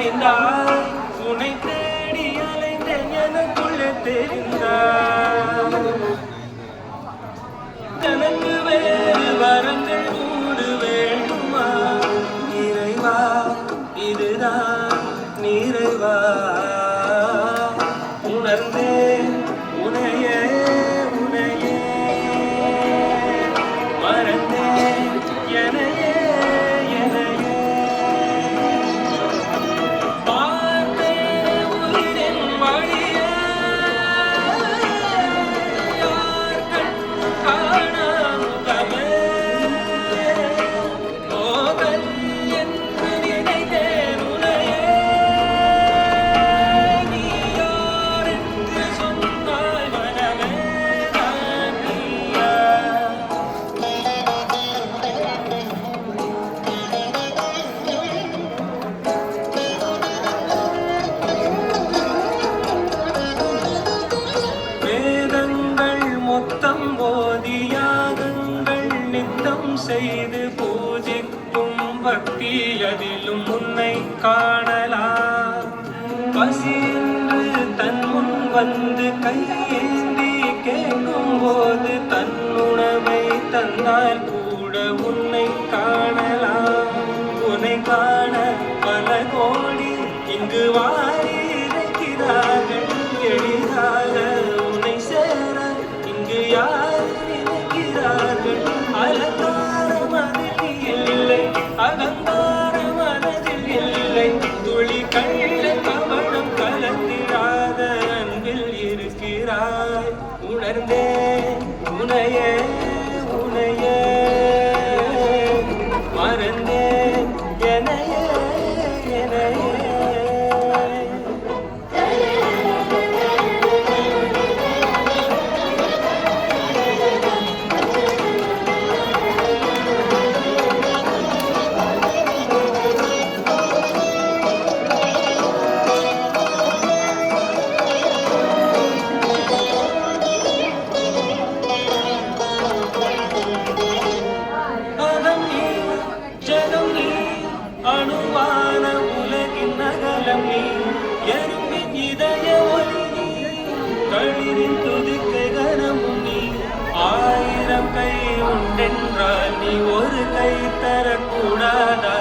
தெரிந்தாய் உன்னை தேடி அலைந்தேன் எனக்குள்ளே தெரிந்தாய் எனக்கு வேறு வரங்கள் கூடு வேண்டுமா நிறைவா இதுதான் நிறைவா உணர்ந்தேன் உனையே உனையே மறந்தேன் எனையே எனையே பார்த்தேன் உயிரின் வழியே யார் கண் காணாமுகமே போகல் என்று நினைத்தேன் உனையே நீ யார் என்று சொன்னாய் மனமே நான் நீயா வேதங்கள் மொத்தம் போதி யாகங்கள் நித்தம் செய்து பூஜிக்கும் பக்தி அதிலும் உன்னை காணலாம் பசி என்று தன் முன் வந்து கையேந்தி கேட்கும் போது தன் உணவை தந்தால் கூட உன்னை காணலாம் உன்னை காண பல கோடி இங்கு வாரி இருக்கிறார்கள் எளிதாக உன்னை சேர இங்கு யார் நினைக்கிறார்கள் அலங்காரம் அதில் இல்லை அகங்காரம் மனதில் இல்லை துளி கள்ள கவனம் கலந்திராத அன்பில் இருக்கிறாய் உணர்ந்தேன் உனையே உனையே மறந்தேன் எனையே எனையே அகம் நீ ஜகம் நீ அணுவான உலகின் நகலம் நீ எறும்பின் இதய ஒலி நீ களிரின் துதிக்கை கனமும் நீ ஆயிரம் கை உண்டென்றால் நீ ஒரு கை தரக்கூடாதா